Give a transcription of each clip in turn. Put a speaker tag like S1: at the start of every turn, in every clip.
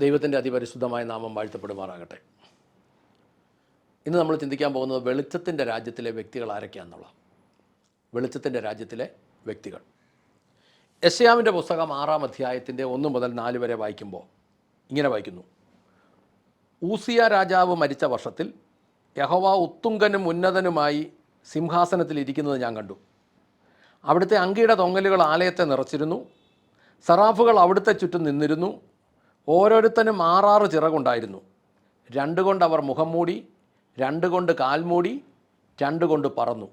S1: ദൈവത്തിൻ്റെ അതിപരിശുദ്ധമായ നാമം വാഴ്ത്തപ്പെടുമാറാകട്ടെ. ഇന്ന് നമ്മൾ ചിന്തിക്കാൻ പോകുന്നത് വെളിച്ചത്തിൻ്റെ രാജ്യത്തിലെ വ്യക്തികൾ ആരൊക്കെയാണെന്നുള്ള. വെളിച്ചത്തിൻ്റെ രാജ്യത്തിലെ വ്യക്തികൾ. യെശയ്യാവിൻ്റെ പുസ്തകം 6-ാം അധ്യായത്തിൻ്റെ 1 മുതൽ 4 വരെ വായിക്കുമ്പോൾ ഇങ്ങനെ വായിക്കുന്നു: ഊസിയ രാജാവ് മരിച്ച വർഷത്തിൽ യഹോവ ഉത്തുംഗനും ഉന്നതനുമായി സിംഹാസനത്തിൽ ഇരിക്കുന്നത് ഞാൻ കണ്ടു. അവിടുത്തെ അങ്കിയുടെ തൊങ്ങലുകൾ ആലയത്തെ നിറച്ചിരുന്നു. സറാഫുകൾ അവിടുത്തെ ചുറ്റും നിന്നിരുന്നു. ഓരോരുത്തനും 6 ചിറകുണ്ടായിരുന്നു. 2 കൊണ്ട് അവർ മുഖം മൂടി, 2 കൊണ്ട് കാൽ മൂടി, 2 കൊണ്ട് പറന്നു.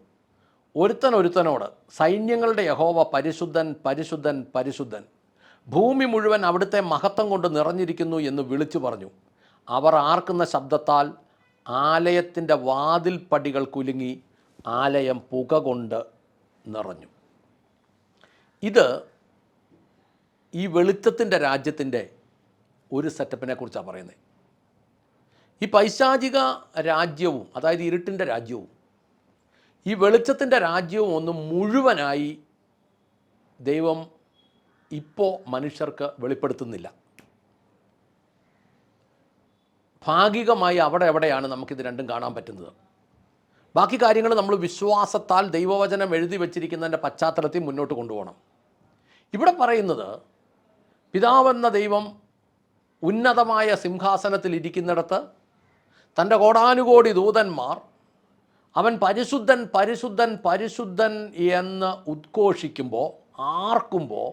S1: ഒരുത്തനോട് സൈന്യങ്ങളുടെ യഹോവ പരിശുദ്ധൻ, പരിശുദ്ധൻ, പരിശുദ്ധൻ, ഭൂമി മുഴുവൻ അവിടുത്തെ മഹത്വം കൊണ്ട് നിറഞ്ഞിരിക്കുന്നു എന്ന് വിളിച്ചു പറഞ്ഞു. അവർ ആർക്കുന്ന ശബ്ദത്താൽ ആലയത്തിൻ്റെ വാതിൽപ്പടികൾ കുലുങ്ങി ആലയം പുക കൊണ്ട് നിറഞ്ഞു. ഇത് ഈ വെളിച്ചത്തിൻ്റെ രാജ്യത്തിൻ്റെ ഒരു സെറ്റപ്പിനെ കുറിച്ചാണ് പറയുന്നത്. ഈ പൈശാചിക രാജ്യവും, അതായത് ഇരുട്ടിൻ്റെ രാജ്യവും, ഈ വെളിച്ചത്തിൻ്റെ രാജ്യവും ഒന്നും മുഴുവനായി ദൈവം ഇപ്പോൾ മനുഷ്യർക്ക് വെളിപ്പെടുത്തുന്നില്ല. ഭാഗികമായി അവിടെ എവിടെയാണ് നമുക്കിത് രണ്ടും കാണാൻ പറ്റുന്നത്. ബാക്കി കാര്യങ്ങൾ നമ്മൾ വിശ്വാസത്താൽ ദൈവവചനം എഴുതി വച്ചിരിക്കുന്നതിൻ്റെ പശ്ചാത്തലത്തിൽ മുന്നോട്ട് കൊണ്ടുപോകണം. ഇവിടെ പറയുന്നത് പിതാവെന്ന ദൈവം ഉന്നതമായ സിംഹാസനത്തിൽ ഇരിക്കുന്നിടത്ത് തൻ്റെ കോടാനുകോടി ദൂതന്മാർ അവൻ പരിശുദ്ധൻ, പരിശുദ്ധൻ, പരിശുദ്ധൻ എന്ന് ഉദ്ഘോഷിക്കുമ്പോൾ, ആർക്കുമ്പോൾ,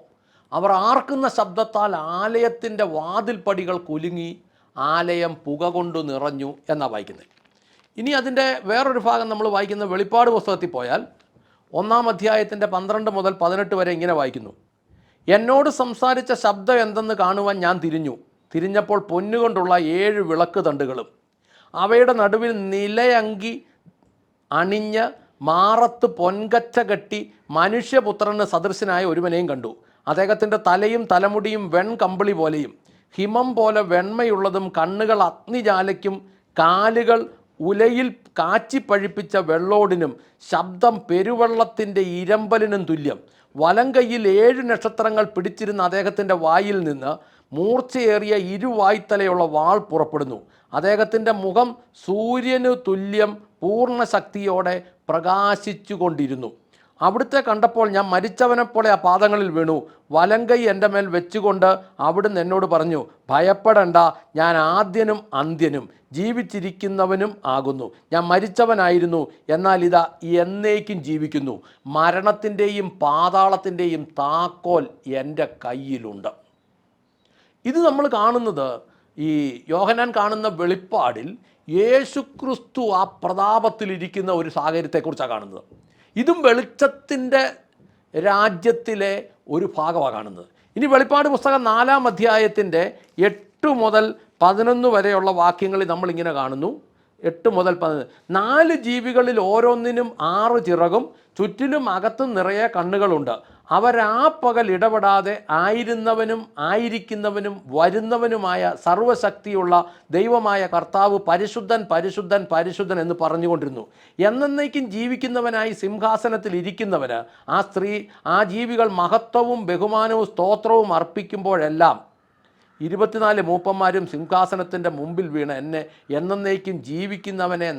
S1: അവർ ആർക്കുന്ന ശബ്ദത്താൽ ആലയത്തിൻ്റെ വാതിൽപ്പടികൾ കുലുങ്ങി ആലയം പുക കൊണ്ട് നിറഞ്ഞു എന്നാണ് വായിക്കുന്നത്. ഇനി അതിൻ്റെ വേറൊരു ഭാഗം നമ്മൾ വായിക്കുന്ന വെളിപ്പാട് പുസ്തകത്തിൽ പോയാൽ 1-ാം അധ്യായത്തിൻ്റെ 12 മുതൽ 18 വരെ ഇങ്ങനെ വായിക്കുന്നു: എന്നോട് സംസാരിച്ച ശബ്ദം എന്തെന്ന് കാണുവാൻ ഞാൻ തിരിഞ്ഞപ്പോൾ പൊന്നുകൊണ്ടുള്ള 7 വിളക്ക് തണ്ടുകളും അവയുടെ നടുവിൽ നിലയങ്കി അണിഞ്ഞ് മാറത്ത് പൊൻകച്ച കെട്ടി മനുഷ്യപുത്രന് സദൃശനായ ഒരുവനെയും കണ്ടു. അദ്ദേഹത്തിൻ്റെ തലയും തലമുടിയും വെൺകമ്പിളി പോലെയും ഹിമം പോലെ വെണ്മയുള്ളതും കണ്ണുകൾ അഗ്നിജാലയ്ക്കും കാലുകൾ ഉലയിൽ കാച്ചിപ്പഴിപ്പിച്ച വെള്ളോടിനും ശബ്ദം പെരുവെള്ളത്തിൻ്റെ ഇരമ്പലിനും തുല്യം. വലം കൈയിൽ 7 നക്ഷത്രങ്ങൾ പിടിച്ചിരുന്ന അദ്ദേഹത്തിൻ്റെ വായിൽ നിന്ന് മൂർച്ചയേറിയ ഇരുവായ്ത്തലയുള്ള വാൾ പുറപ്പെടുന്നു. അദ്ദേഹത്തിൻ്റെ മുഖം സൂര്യനു തുല്യം പൂർണ്ണ ശക്തിയോടെ പ്രകാശിച്ചു കൊണ്ടിരുന്നു. അവിടുത്തെ കണ്ടപ്പോൾ ഞാൻ മരിച്ചവനെപ്പോലെ ആ പാദങ്ങളിൽ വീണു. വലങ്കൈ എൻ്റെ മേൽ വെച്ചുകൊണ്ട് അവിടുന്ന് എന്നോട് പറഞ്ഞു: ഭയപ്പെടേണ്ട, ഞാൻ ആദ്യനും അന്ത്യനും ജീവിച്ചിരിക്കുന്നവനും ആകുന്നു. ഞാൻ മരിച്ചവനായിരുന്നു, എന്നാൽ ഇതാ എന്നേക്കും ജീവിക്കുന്നു. മരണത്തിൻ്റെയും പാതാളത്തിൻ്റെയും താക്കോൽ എൻ്റെ കയ്യിലുണ്ട്. ഇത് നമ്മൾ കാണുന്നത്, ഈ യോഹന്നാൻ കാണുന്ന വെളിപ്പാടിൽ യേശുക്രിസ്തു ആ പ്രതാപത്തിലിരിക്കുന്ന ഒരു സാഹചര്യത്തെക്കുറിച്ചാണ് കാണുന്നത്. ഇതും വെളിച്ചത്തിൻ്റെ രാജ്യത്തിലെ ഒരു ഭാഗമാണ് കാണുന്നത്. ഇനി വെളിപ്പാട് പുസ്തകം 4-ാം അധ്യായത്തിൻ്റെ 8 മുതൽ 11 വരെയുള്ള വാക്യങ്ങളിൽ നമ്മളിങ്ങനെ കാണുന്നു. 8 മുതൽ 11: 4 ജീവികളിൽ ഓരോന്നിനും 6 ചിറകും ചുറ്റിലും അകത്തും നിറയെ കണ്ണുകളുണ്ട്. അവരാപ്പകൽ ഇടപെടാതെ ആയിരുന്നവനും ആയിരിക്കുന്നവനും വരുന്നവനുമായ സർവ്വശക്തിയുള്ള ദൈവമായ കർത്താവ് പരിശുദ്ധൻ, പരിശുദ്ധൻ, പരിശുദ്ധൻ എന്ന് പറഞ്ഞുകൊണ്ടിരുന്നു. എന്നേക്കും ജീവിക്കുന്നവനായി സിംഹാസനത്തിൽ ഇരിക്കുന്നവന് ആ ജീവികൾ മഹത്വവും ബഹുമാനവും സ്തോത്രവും അർപ്പിക്കുമ്പോഴെല്ലാം 24 മൂപ്പന്മാരും സിംഹാസനത്തിൻ്റെ മുമ്പിൽ വീണ് എന്നെ എന്നേക്കും ജീവിക്കുന്നവനെ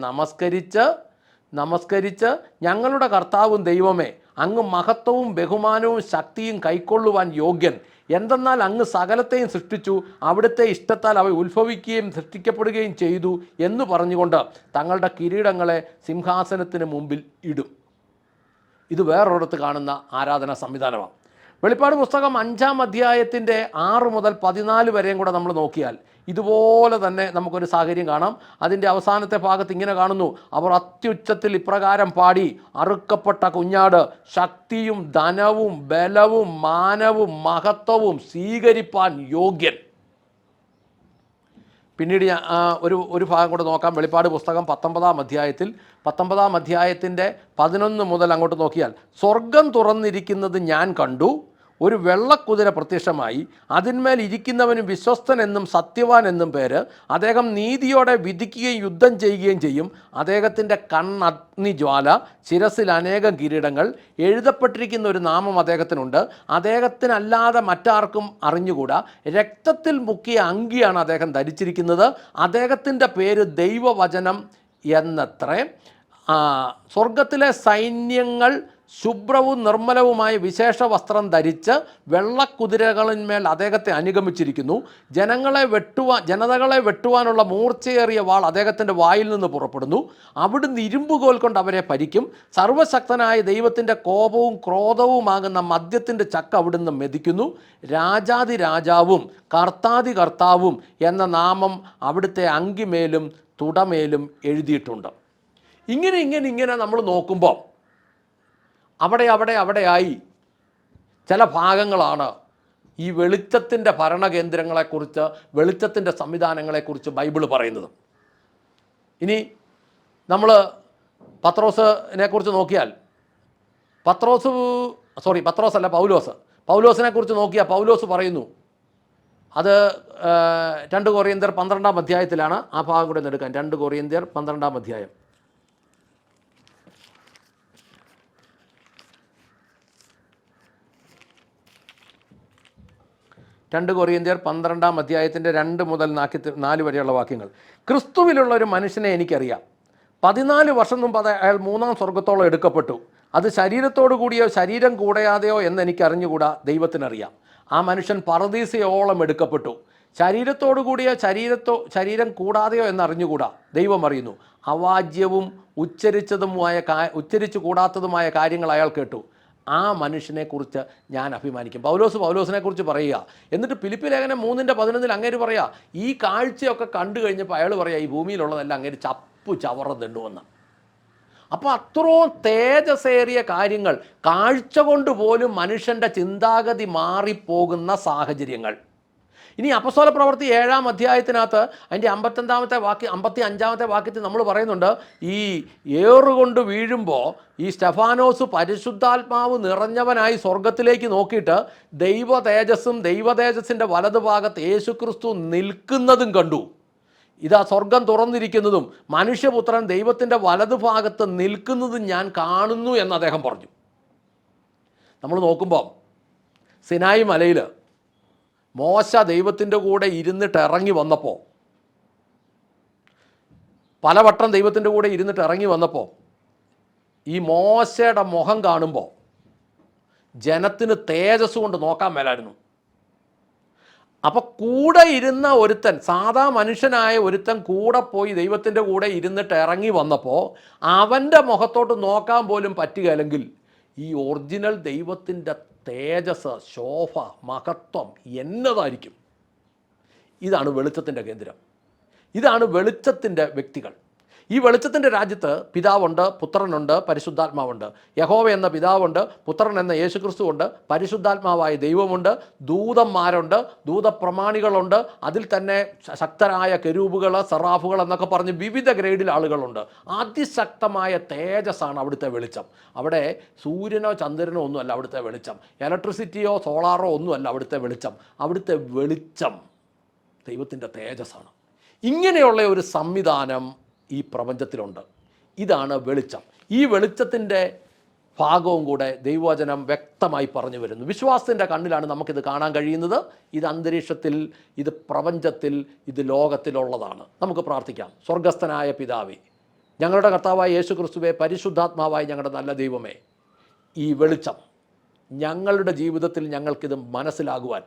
S1: നമസ്കരിച്ച് ഞങ്ങളുടെ കർത്താവും ദൈവമേ, അങ്ങ് മഹത്വവും ബഹുമാനവും ശക്തിയും കൈക്കൊള്ളുവാൻ യോഗ്യൻ. എന്തെന്നാൽ അങ്ങ് സകലത്തെയും സൃഷ്ടിച്ചു, അവിടുത്തെ ഇഷ്ടത്താൽ അവ ഉത്ഭവിക്കുകയും സൃഷ്ടിക്കപ്പെടുകയും ചെയ്തു എന്ന് പറഞ്ഞുകൊണ്ട് തങ്ങളുടെ കിരീടങ്ങളെ സിംഹാസനത്തിന് മുമ്പിൽ ഇടും. ഇത് വേറൊരിടത്ത് കാണുന്ന ആരാധനാ സംവിധാനമാണ്. വെളിപ്പാട് പുസ്തകം 5-ാം അധ്യായത്തിൻ്റെ 6 മുതൽ 14 വരെയും കൂടെ നമ്മൾ നോക്കിയാൽ ഇതുപോലെ തന്നെ നമുക്കൊരു സാഹചര്യം കാണാം. അതിൻ്റെ അവസാനത്തെ ഭാഗത്ത് ഇങ്ങനെ കാണുന്നു: അവർ അത്യുച്ചത്തിൽ ഇപ്രകാരം പാടി: അറുക്കപ്പെട്ട കുഞ്ഞാട് ശക്തിയും ധനവും ബലവും മാനവും മഹത്വവും സ്വീകരിപ്പാൻ യോഗ്യൻ. പിന്നീട് ഒരു ഭാഗം കൂടെ നോക്കാം. വെളിപ്പാട് പുസ്തകം 19-ാം അധ്യായത്തിൽ 19-ാം അധ്യായത്തിൻ്റെ 11 മുതൽ അങ്ങോട്ട് നോക്കിയാൽ: സ്വർഗം തുറന്നിരിക്കുന്നത് ഞാൻ കണ്ടു. ഒരു വെള്ളക്കുതിര പ്രത്യക്ഷമായി. അതിന്മേൽ ഇരിക്കുന്നവന് വിശ്വസ്തൻ എന്നും സത്യവാൻ എന്നും പേര്. അദ്ദേഹം നീതിയോടെ വിധിക്കുകയും യുദ്ധം ചെയ്യുകയും ചെയ്യും. അദ്ദേഹത്തിൻ്റെ കണ്ണഗ്നിജ്വാല, ശിരസിൽ അനേകം കിരീടങ്ങൾ. എഴുതപ്പെട്ടിരിക്കുന്ന ഒരു നാമം അദ്ദേഹത്തിനുണ്ട്, അദ്ദേഹത്തിനല്ലാതെ മറ്റാർക്കും അറിഞ്ഞുകൂടാ. രക്തത്തിൽ മുക്കിയ അങ്കിയാണ് അദ്ദേഹം ധരിച്ചിരിക്കുന്നത്. അദ്ദേഹത്തിൻ്റെ പേര് ദൈവവചനം എന്നത്രേ. സ്വർഗത്തിലെ സൈന്യങ്ങൾ ശുഭ്രവും നിർമ്മലവുമായ വിശേഷ വസ്ത്രം ധരിച്ച് വെള്ളക്കുതിരകളിന്മേൽ അദ്ദേഹത്തെ അനുഗമിച്ചിരിക്കുന്നു. ജനതകളെ വെട്ടുവാനുള്ള മൂർച്ചയേറിയ വാൾ അദ്ദേഹത്തിൻ്റെ വായിൽ നിന്ന് പുറപ്പെടുന്നു. അവിടുന്ന് ഇരുമ്പുകോൽ കൊണ്ട് അവരെ ഭരിക്കും. സർവശക്തനായ ദൈവത്തിൻ്റെ കോപവും ക്രോധവുമാകുന്ന മദ്യത്തിൻ്റെ ചക്ക അവിടുന്ന് മെതിക്കുന്നു. രാജാതി രാജാവും കർത്താതി കർത്താവും എന്ന നാമം അവിടുത്തെ അങ്കിമേലും തുടമേലും എഴുതിയിട്ടുണ്ട്. ഇങ്ങനെ നമ്മൾ നോക്കുമ്പോൾ അവിടെയായി ചില ഭാഗങ്ങളാണ് ഈ വെളിച്ചത്തിൻ്റെ ഭരണകേന്ദ്രങ്ങളെക്കുറിച്ച്, വെളിച്ചത്തിൻ്റെ സംവിധാനങ്ങളെക്കുറിച്ച് ബൈബിൾ പറയുന്നത്. ഇനി നമ്മൾ പത്രോസിനെ കുറിച്ച് നോക്കിയാൽ, പൗലോസിനെ കുറിച്ച് നോക്കിയാൽ പൗലോസ് പറയുന്നു, അത് 2 കൊറിന്ത്യർ 12-ാം അധ്യായത്തിലാണ്. ആ ഭാഗം കൂടെ എടുക്കാൻ. 2 കൊറിന്ത്യർ 12-ാം അധ്യായം. 2 കൊറിന്ത്യർ 12-ാം അധ്യായത്തിൻ്റെ 2 മുതൽ 4 വരെയുള്ള വാക്യങ്ങൾ. ക്രിസ്തുവിലുള്ള ഒരു മനുഷ്യനെ എനിക്കറിയാം. 14 വർഷം മുമ്പ് അയാൾ 3-ാം സ്വർഗത്തോളം എടുക്കപ്പെട്ടു. അത് ശരീരത്തോടു കൂടിയോ ശരീരം കൂടാതെയോ എന്ന് എനിക്കറിഞ്ഞുകൂടാ, ദൈവത്തിനറിയാം. ആ മനുഷ്യൻ പറുദീസയോളം എടുക്കപ്പെട്ടു. ശരീരത്തോടു കൂടിയോ ശരീരം കൂടാതെയോ എന്നറിഞ്ഞുകൂടാ, ദൈവം അറിയുന്നു. അവാജ്യവും ഉച്ചരിച്ചു കൂടാത്തതുമായ കാര്യങ്ങൾ അയാൾ കേട്ടു. ആ മനുഷ്യനെക്കുറിച്ച് ഞാൻ അഭിമാനിക്കും. പൗലോസിനെക്കുറിച്ച് പറയുക. എന്നിട്ട് ഫിലിപ്പി ലേഖനം 3:11 അങ്ങേര് പറയുക, ഈ കാഴ്ചയൊക്കെ കണ്ടു കഴിഞ്ഞപ്പോൾ അയാൾ പറയുക, ഈ ഭൂമിയിലുള്ളതെല്ലാം അങ്ങേര് ചവറന്നുണ്ടെന്ന്. അപ്പോൾ അത്രയും തേജസ്സേറിയ കാര്യങ്ങൾ, കാഴ്ച കൊണ്ട് പോലും മനുഷ്യൻ്റെ ചിന്താഗതി മാറിപ്പോകുന്ന സാഹചര്യങ്ങൾ. ഇനി അപ്പസ്തോല പ്രവൃത്തി 7-ാം അധ്യായത്തിനകത്ത് അതിൻ്റെ 55-ാമത്തെ വാക്യത്തിൽ നമ്മൾ പറയുന്നുണ്ട്, ഈ ഏറുകൊണ്ട് വീഴുമ്പോൾ ഈ സ്റ്റെഫാനോസ് പരിശുദ്ധാത്മാവ് നിറഞ്ഞവനായി സ്വർഗത്തിലേക്ക് നോക്കിയിട്ട് ദൈവതേജസ്സിൻ്റെ വലതുഭാഗത്ത് യേശുക്രിസ്തു നിൽക്കുന്നതും കണ്ടു. ഇതാ സ്വർഗം തുറന്നിരിക്കുന്നതും മനുഷ്യപുത്രൻ ദൈവത്തിൻ്റെ വലതുഭാഗത്ത് നിൽക്കുന്നതും ഞാൻ കാണുന്നു എന്ന് അദ്ദേഹം പറഞ്ഞു. നമ്മൾ നോക്കുമ്പോൾ സിനായി മലയിൽ മോശ ദൈവത്തിൻ്റെ കൂടെ ഇരുന്നിട്ട് ഇറങ്ങി വന്നപ്പോൾ, പലവട്ടം ദൈവത്തിൻ്റെ കൂടെ ഇരുന്നിട്ട് ഇറങ്ങി വന്നപ്പോൾ ഈ മോശയുടെ മുഖം കാണുമ്പോൾ ജനത്തിന് തേജസ് കൊണ്ട് നോക്കാൻ മേലായിരുന്നു. അപ്പോൾ കൂടെ ഇരുന്ന ഒരുത്തൻ, സാധാ മനുഷ്യനായ ഒരുത്തൻ കൂടെ പോയി ദൈവത്തിൻ്റെ കൂടെ ഇരുന്നിട്ട് ഇറങ്ങി വന്നപ്പോൾ അവൻ്റെ മുഖത്തോട്ട് നോക്കാൻ പോലും പറ്റുകയില്ലെങ്കിൽ ഈ ഒറിജിനൽ ദൈവത്തിൻ്റെ തേജസ്, ശോഭ, മഹത്വം എന്നതായിരിക്കും. ഇതാണ് വെളിച്ചത്തിൻ്റെ കേന്ദ്രം. ഇതാണ് വെളിച്ചത്തിൻ്റെ വ്യക്തികൾ. ഈ വെളിച്ചത്തിൻ്റെ രാജ്യത്ത് പിതാവുണ്ട്, പുത്രനുണ്ട്, പരിശുദ്ധാത്മാവുണ്ട്. യഹോവ എന്ന പിതാവുണ്ട്, പുത്രൻ എന്ന യേശുക്രിസ്തുവുണ്ട്, പരിശുദ്ധാത്മാവായ ദൈവമുണ്ട്, ദൂതന്മാരുണ്ട്, ദൂതപ്രമാണികളുണ്ട്, അതിൽ തന്നെ ശക്തരായ കെരൂബുകൾ, സെറാഫുകൾ എന്നൊക്കെ പറഞ്ഞ് വിവിധ ഗ്രേഡിൽ ആളുകളുണ്ട്. അതിശക്തമായ തേജസ്സാണ് അവിടുത്തെ വെളിച്ചം. അവിടെ സൂര്യനോ ചന്ദ്രനോ ഒന്നുമല്ല അവിടുത്തെ വെളിച്ചം, ഇലക്ട്രിസിറ്റിയോ സോളാറോ ഒന്നുമല്ല അവിടുത്തെ വെളിച്ചം. അവിടുത്തെ വെളിച്ചം ദൈവത്തിൻ്റെ തേജസ്സാണ്. ഇങ്ങനെയുള്ള ഒരു സംവിധാനം ഈ പ്രപഞ്ചത്തിലുണ്ട്. ഇതാണ് വെളിച്ചം. ഈ വെളിച്ചത്തിൻ്റെ ഭാഗവും കൂടെ ദൈവവചനം വ്യക്തമായി പറഞ്ഞു വരുന്നു. വിശ്വാസത്തിൻ്റെ കണ്ണിലാണ് നമുക്കിത് കാണാൻ കഴിയുന്നത്. ഇത് അന്തരീക്ഷത്തിൽ, ഇത് പ്രപഞ്ചത്തിൽ, ഇത് ലോകത്തിലുള്ളതാണ്. നമുക്ക് പ്രാർത്ഥിക്കാം. സ്വർഗസ്ഥനായ പിതാവേ, ഞങ്ങളുടെ കർത്താവായ യേശു ക്രിസ്തുവേ, പരിശുദ്ധാത്മാവായ ഞങ്ങളുടെ നല്ല ദൈവമേ, ഈ വെളിച്ചം ഞങ്ങളുടെ ജീവിതത്തിൽ ഞങ്ങൾക്കിത് മനസ്സിലാകുവാൻ,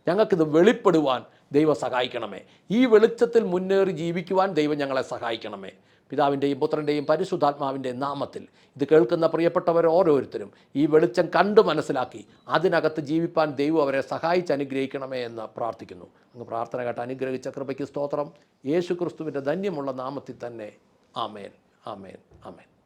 S1: ഞങ്ങൾക്കിത് വെളിപ്പെടുവാൻ ദൈവം സഹായിക്കണമേ. ഈ വെളിച്ചത്തിൽ മുന്നേറി ജീവിക്കുവാൻ ദൈവം ഞങ്ങളെ സഹായിക്കണമേ. പിതാവിൻ്റെയും പുത്രൻ്റെയും പരിശുദ്ധാത്മാവിൻ്റെയും നാമത്തിൽ ഇത് കേൾക്കുന്ന പ്രിയപ്പെട്ടവർ ഓരോരുത്തരും ഈ വെളിച്ചം കണ്ടു മനസ്സിലാക്കി അതിനകത്ത് ജീവിപ്പാൻ ദൈവം അവരെ സഹായിച്ച് അനുഗ്രഹിക്കണമേ എന്ന് പ്രാർത്ഥിക്കുന്നു. അങ്ങ് പ്രാർത്ഥന കേട്ട് അനുഗ്രഹിച്ച കൃപയ്ക്ക് സ്തോത്രം. യേശു ക്രിസ്തുവിൻ്റെ ധന്യമുള്ള നാമത്തിൽ തന്നെ. ആമേൻ, ആമേൻ, ആമേൻ.